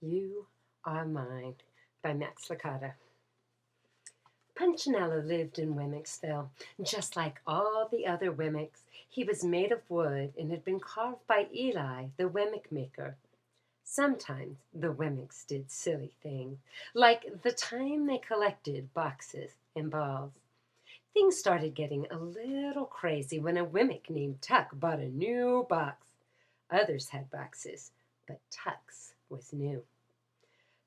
You Are Mine by Max Lucado. Punchinello lived in Wemmicksville. Just like all the other Wemmicks, he was made of wood and had been carved by Eli, the Wemmick maker. Sometimes the Wemmicks did silly things, like the time they collected boxes and balls. Things started getting a little crazy when a Wemmick named Tuck bought a new box. Others had boxes, but Tuck's was new.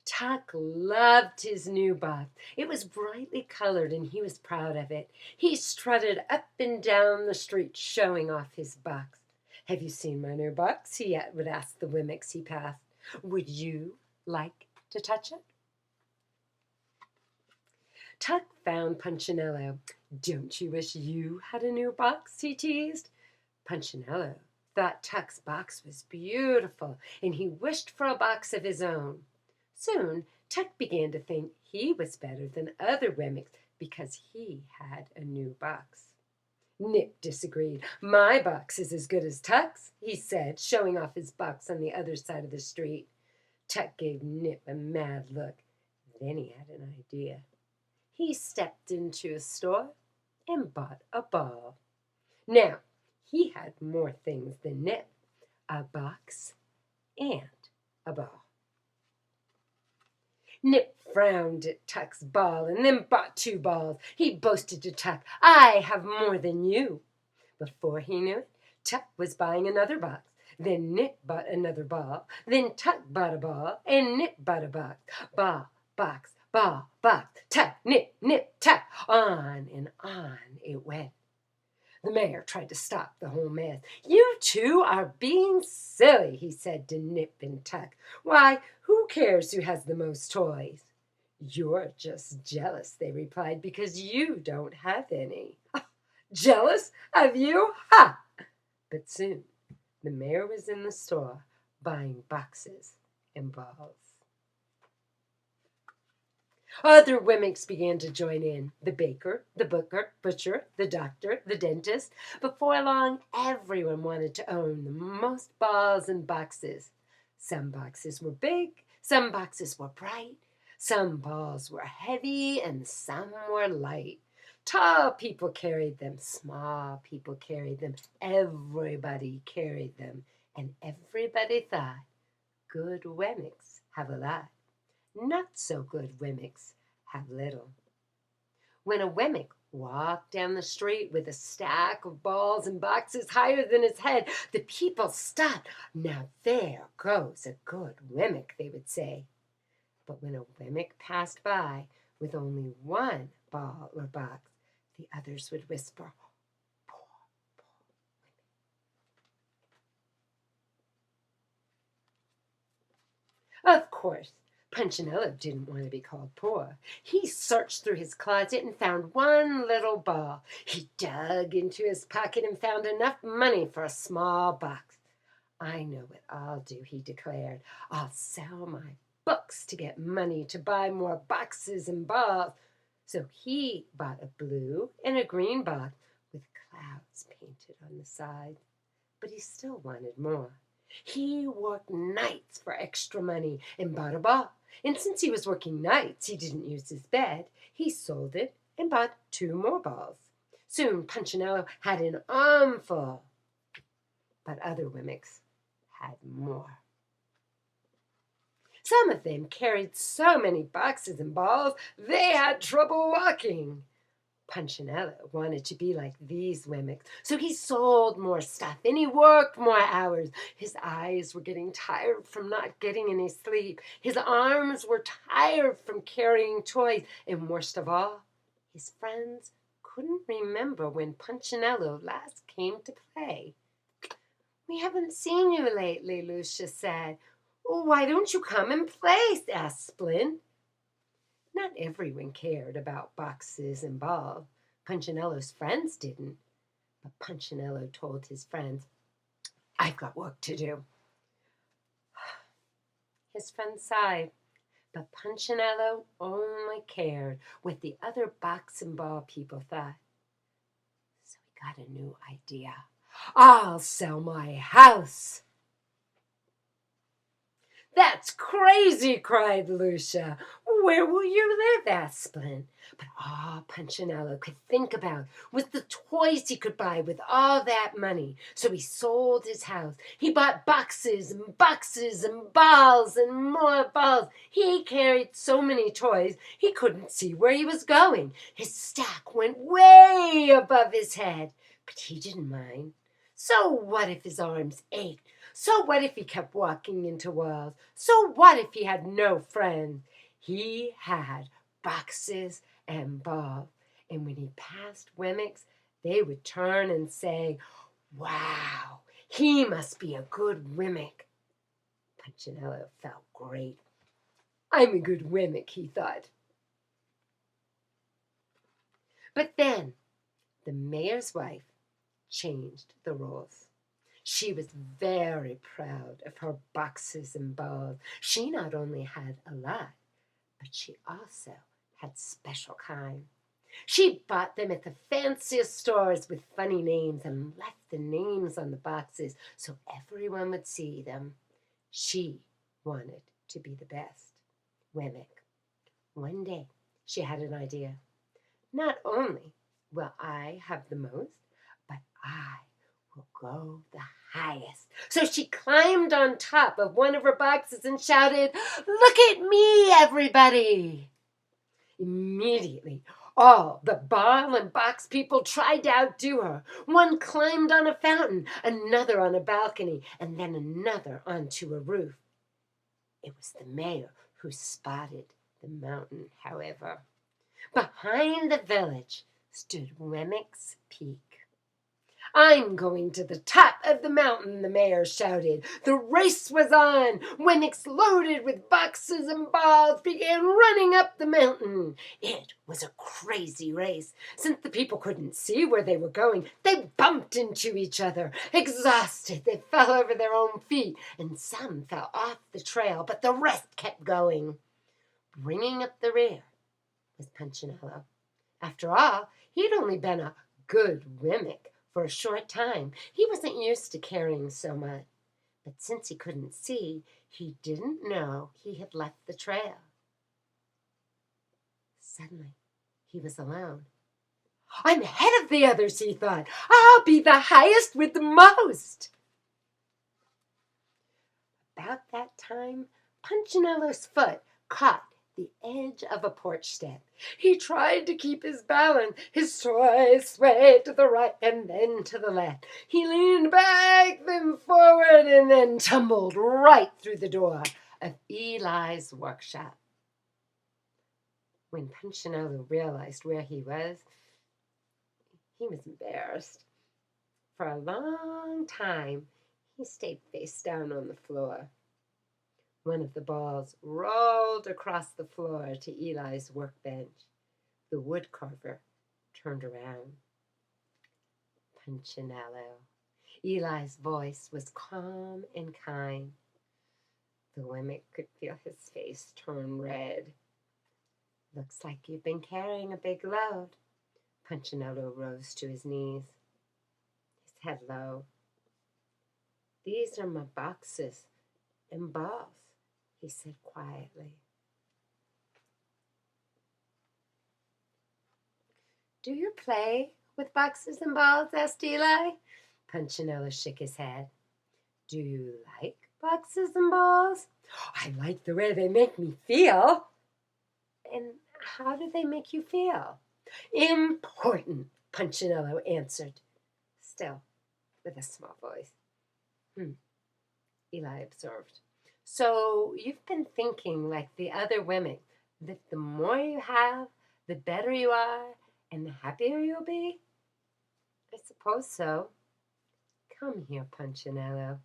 Tuck loved his new box. It was brightly colored and he was proud of it. He strutted up and down the street showing off his box. "Have you seen my new box?" he would ask the Wemmicks he passed. "Would you like to touch it?" Tuck found Punchinello. "Don't you wish you had a new box?" he teased. Punchinello thought Tuck's box was beautiful and he wished for a box of his own. Soon, Tuck began to think he was better than other Wemmicks because he had a new box. Nip disagreed. "My box is as good as Tuck's," he said, showing off his box on the other side of the street. Tuck gave Nip a mad look. Then he had an idea. He stepped into a store and bought a ball. Now, he had more things than Nip: a box and a ball. Nip frowned at Tuck's ball and then bought two balls. He boasted to Tuck, "I have more than you." Before he knew it, Tuck was buying another box. Then Nip bought another ball. Then Tuck bought a ball, and Nip bought a box. Ball, box, ball, box, Tuck, Nip, Nip, Tuck. On and on it went. The mayor tried to stop the whole mess. "You two are being silly," he said to Nip and Tuck. "Why, who cares who has the most toys?" "You're just jealous," they replied, "because you don't have any." "Jealous of you? Ha!" But soon the mayor was in the store buying boxes and balls. Other Wemmicks began to join in: the baker, the butcher, the doctor, the dentist. Before long, everyone wanted to own the most balls and boxes. Some boxes were big, some boxes were bright, some balls were heavy, and some were light. Tall people carried them, small people carried them, everybody carried them, and everybody thought, "Good Wemmicks have a lot. Not so good Wemmicks have little." When a Wemmick walked down the street with a stack of balls and boxes higher than his head, the people stopped. "Now there goes a good Wemmick," they would say. But when a Wemmick passed by with only one ball or box, the others would whisper, "Poor, poor Wemmick." Of course, Punchinello didn't want to be called poor. He searched through his closet and found one little ball. He dug into his pocket and found enough money for a small box. "I know what I'll do," he declared. "I'll sell my books to get money to buy more boxes and balls." So he bought a blue and a green box with clouds painted on the sides. But he still wanted more. He worked nights for extra money and bought a ball. And since he was working nights, he didn't use his bed. He sold it and bought two more balls. Soon Punchinello had an armful, but other Wemmicks had more. Some of them carried so many boxes and balls they had trouble walking. Punchinello wanted to be like these Wemmicks, so he sold more stuff and he worked more hours. His eyes were getting tired from not getting any sleep. His arms were tired from carrying toys. And worst of all, his friends couldn't remember when Punchinello last came to play. "We haven't seen you lately," Lucia said. "Why don't you come and play?" asked Splint. Not everyone cared about boxes and balls. Punchinello's friends didn't. But Punchinello told his friends, "I've got work to do." His friends sighed, but Punchinello only cared what the other box and ball people thought. So he got a new idea. "I'll sell my house." "That's crazy," cried Lucia. "Where will you live?" asked Splint. But all Punchinello could think about was the toys he could buy with all that money. So he sold his house. He bought boxes and boxes and balls and more balls. He carried so many toys he couldn't see where he was going. His stack went way above his head, but he didn't mind. So what if his arms ached? So what if he kept walking into walls? So what if he had no friends? He had boxes and balls. And when he passed Wemmicks, they would turn and say, "Wow, he must be a good Wemmick." Punchinello felt great. "I'm a good Wemmick," he thought. But then the mayor's wife changed the rules. She was very proud of her boxes and balls. She not only had a lot, but she also had special kind. She bought them at the fanciest stores with funny names and left the names on the boxes so everyone would see them. She wanted to be the best Wemmick. One day she had an idea. Not only will I have the most, but I will go the highest. So she climbed on top of one of her boxes and shouted, "Look at me, everybody!" Immediately, all the ball and box people tried to outdo her. One climbed on a fountain, another on a balcony, and then another onto a roof. It was the mayor who spotted the mountain, however. Behind the village stood Wemmick's Peak. "I'm going to the top of the mountain," the mayor shouted. The race was on. Wemmicks, loaded with boxes and balls, began running up the mountain. It was a crazy race. Since the people couldn't see where they were going, they bumped into each other. Exhausted, they fell over their own feet, and some fell off the trail, but the rest kept going. Bringing up the rear was Punchinello. After all, he'd only been a good Wemmick for a short time. He wasn't used to carrying so much. But since he couldn't see, he didn't know he had left the trail. Suddenly, he was alone. "I'm ahead of the others," he thought. "I'll be the highest with the most." About that time, Punchinello's foot caught the edge of a porch step. He tried to keep his balance. His toy swayed to the right and then to the left. He leaned back, then forward, and then tumbled right through the door of Eli's workshop. When Punchinello realized where he was embarrassed. For a long time, he stayed face down on the floor. One of the balls rolled across the floor to Eli's workbench. The woodcarver turned around. "Punchinello." Eli's voice was calm and kind. The Wemmick could feel his face turn red. "Looks like you've been carrying a big load." Punchinello rose to his knees, his head low. "These are my boxes and balls," he said quietly. "Do you play with boxes and balls?" asked Eli. Punchinello shook his head. "Do you like boxes and balls?" "I like the way they make me feel." "And how do they make you feel?" "Important," Punchinello answered, still with a small voice. Eli observed. "So you've been thinking like the other women, that the more you have, the better you are, and the happier you'll be?" "I suppose so." "Come here, Punchinello.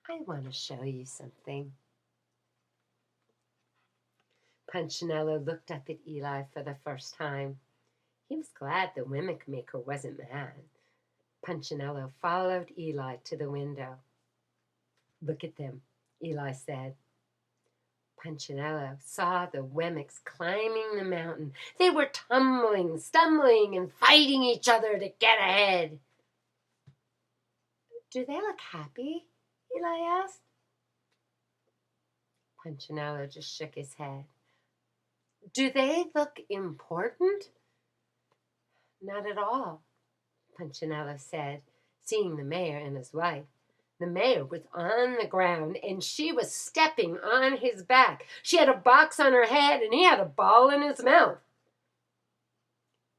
I want to show you something." Punchinello looked up at Eli for the first time. He was glad the Wemmick maker wasn't mad. Punchinello followed Eli to the window. "Look at them," Eli said. Punchinello saw the Wemmicks climbing the mountain. They were tumbling, stumbling, and fighting each other to get ahead. "Do they look happy?" Eli asked. Punchinello just shook his head. Do they look important? Not at all, Punchinello said, seeing the mayor and his wife. The mayor was on the ground, and she was stepping on his back. She had a box on her head, and he had a ball in his mouth.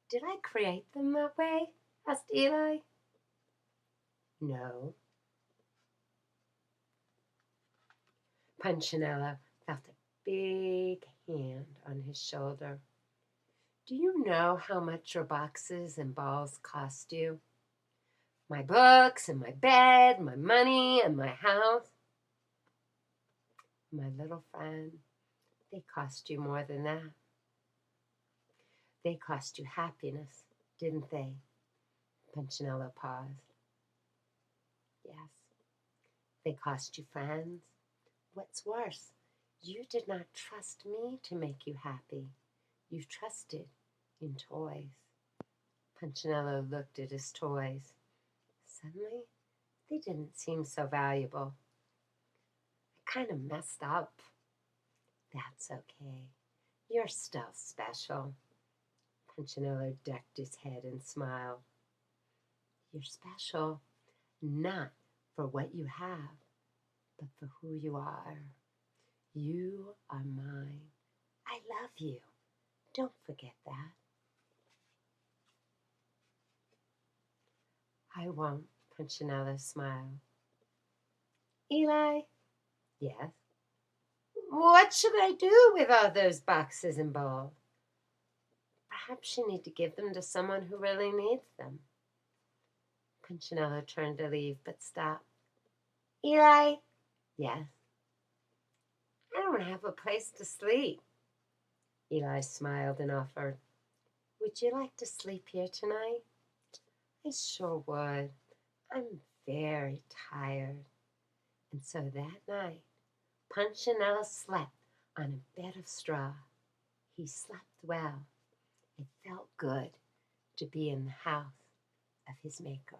Did I create them that way? Asked Eli. No. Punchinello felt a big hand on his shoulder. Do you know how much your boxes and balls cost you? My books and my bed, my money and my house. My little friend, they cost you more than that. They cost you happiness, didn't they? Punchinello paused. Yes. They cost you friends. What's worse, you did not trust me to make you happy. You trusted in toys. Punchinello looked at his toys. Suddenly, they didn't seem so valuable. I kind of messed up. That's okay. You're still special. Punchinello ducked his head and smiled. You're special, not for what you have, but for who you are. You are mine. I love you. Don't forget that. I won't, Punchinello smiled. Eli? Yes? What should I do with all those boxes and balls? Perhaps you need to give them to someone who really needs them. Punchinello turned to leave, but stopped. Eli? Yes? I don't have a place to sleep. Eli smiled and offered, Would you like to sleep here tonight? I sure would. I'm very tired. And so that night, Punchinello slept on a bed of straw. He slept well. It felt good to be in the house of his maker.